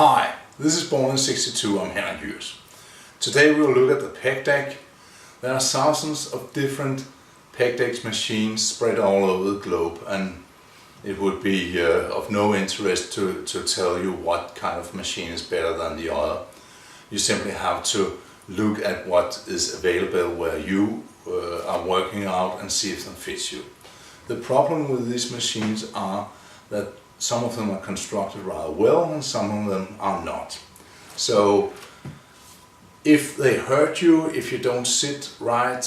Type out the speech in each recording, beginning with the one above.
Hi, this is Born in 62, I'm Henrik Jyrs. Today we'll look at the Pec Deck. There are thousands of different Pec Deck machines spread all over the globe, and it would be of no interest to tell you what kind of machine is better than the other. You simply have to look at what is available where you are working out and see if it fits you. The problem with these machines are that some of them are constructed rather well and some of them are not. So if they hurt you, if you don't sit right,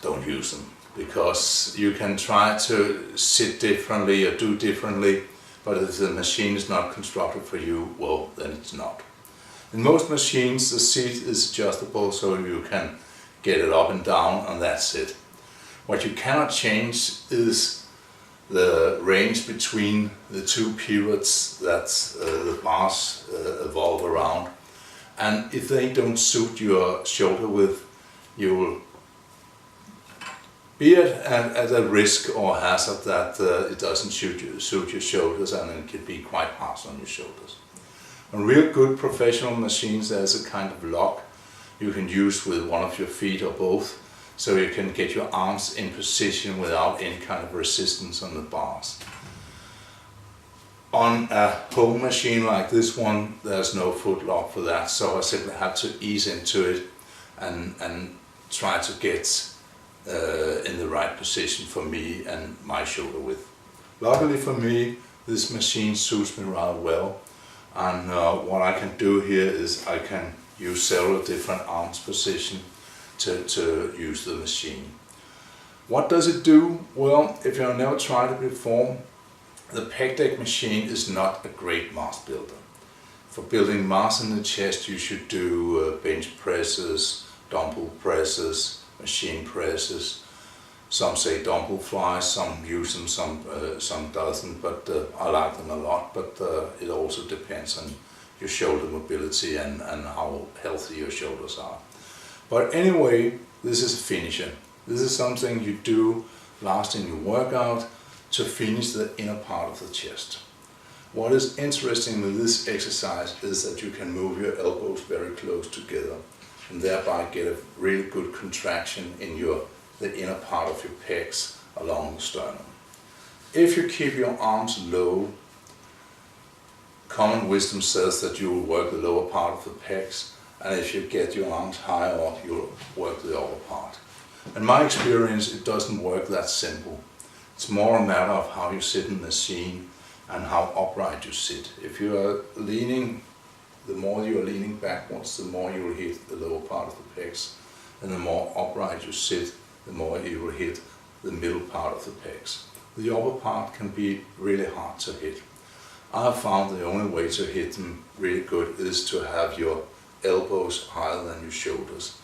don't use them, because you can try to sit differently or do differently, but if the machine is not constructed for you, well, then it's not. In most machines the seat is adjustable so you can get it up and down, and that's it. What you cannot change is the range between the two pivots that the bars evolve around, and if they don't suit your shoulder width, you will be at a risk or hazard that it doesn't suit your shoulders, and it can be quite harsh on your shoulders. On real good professional machines there's a kind of lock you can use with one of your feet or both, so you can get your arms in position without any kind of resistance on the bars. On a home machine like this one, there's no foot lock for that, so I simply have to ease into it and try to get in the right position for me and my shoulder width. Luckily for me, this machine suits me rather well, and what I can do here is I can use several different arms positions to use the machine. What does it do? Well, if you have never tried it before, the Pec Deck machine is not a great mass builder. For building mass in the chest you should do bench presses, dumbbell presses, machine presses. Some say dumbbell flies, some use them, some doesn't, but I like them a lot, but it also depends on your shoulder mobility and how healthy your shoulders are. But anyway, this is a finisher. This is something you do last in your workout to finish the inner part of the chest. What is interesting with this exercise is that you can move your elbows very close together and thereby get a really good contraction in the inner part of your pecs along the sternum. If you keep your arms low, common wisdom says that you will work the lower part of the pecs, and if you get your arms higher up, you'll work the upper part. In my experience, it doesn't work that simple. It's more a matter of how you sit in the machine and how upright you sit. If you are leaning, the more you are leaning backwards, the more you will hit the lower part of the pecs, and the more upright you sit, the more you will hit the middle part of the pecs. The upper part can be really hard to hit. I have found the only way to hit them really good is to have your elbows higher than your shoulders,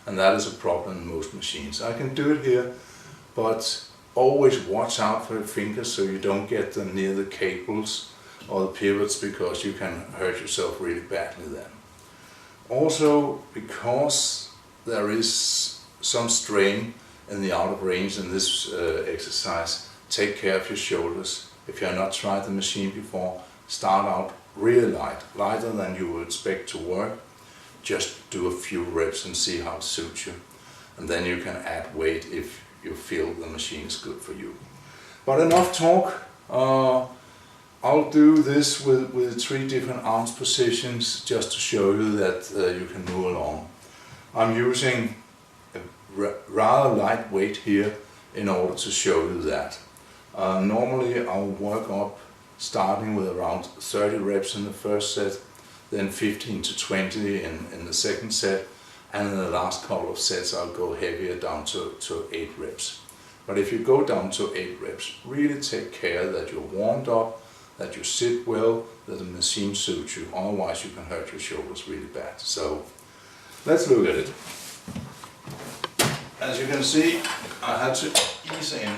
and that is a problem in most machines. I can do it here, but always watch out for your fingers so you don't get them near the cables or the pivots, because you can hurt yourself really badly then. Also, because there is some strain in the out of range in this exercise, take care of your shoulders. If you have not tried the machine before, start out really light, lighter than you would expect to work. Just do a few reps and see how it suits you, and then you can add weight if you feel the machine is good for you. But enough talk. I'll do this with 3 different arms positions just to show you that you can move along. I'm using a rather light weight here in order to show you that. Normally I'll work up starting with around 30 reps in the first set, then 15 to 20 in the second set, and in the last couple of sets I'll go heavier down to 8 reps. But if you go down to 8 reps, really take care that you're warmed up, that you sit well, that the machine suits you, otherwise you can hurt your shoulders really bad. So let's look at it. As you can see, I had to ease in.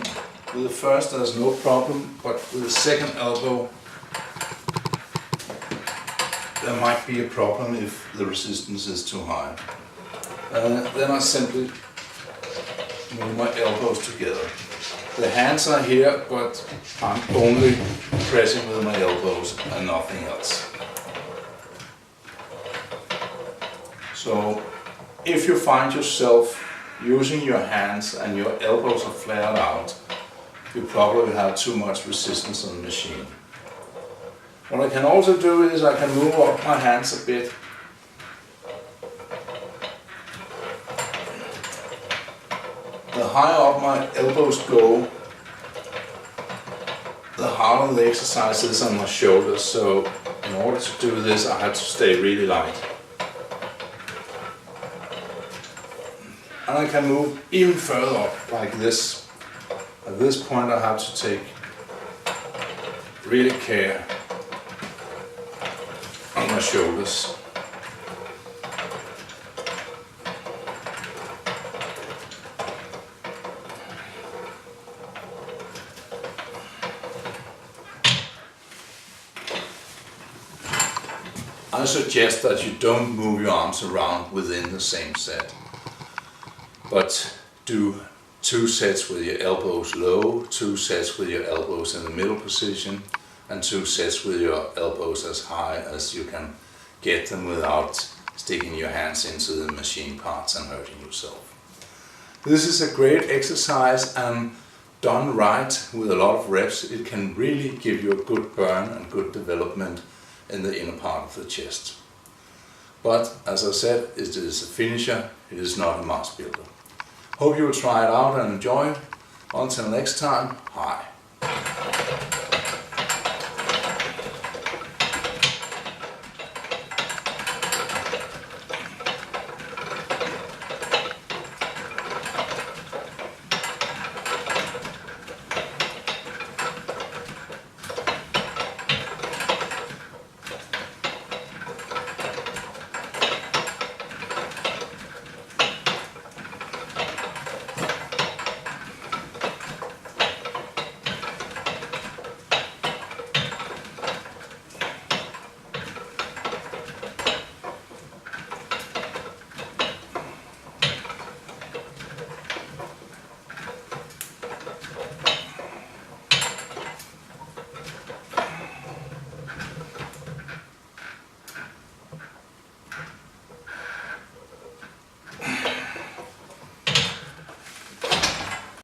With the first there's no problem, but with the second elbow there might be a problem if the resistance is too high. Then I simply move my elbows together. The hands are here, but I'm only pressing with my elbows and nothing else. So if you find yourself using your hands and your elbows are flared out, you probably have too much resistance on the machine. What I can also do is I can move up my hands a bit. The higher up my elbows go, the harder the exercise is on my shoulders. So in order to do this, I have to stay really light. And I can move even further up like this. At this point I have to take really care on my shoulders. I suggest that you don't move your arms around within the same set, but do 2 sets with your elbows low, 2 sets with your elbows in the middle position, and 2 sets with your elbows as high as you can get them without sticking your hands into the machine parts and hurting yourself. This is a great exercise, and done right with a lot of reps, it can really give you a good burn and good development in the inner part of the chest. But as I said, it is a finisher, it is not a mass builder. Hope you will try it out and enjoy. Until next time, hi.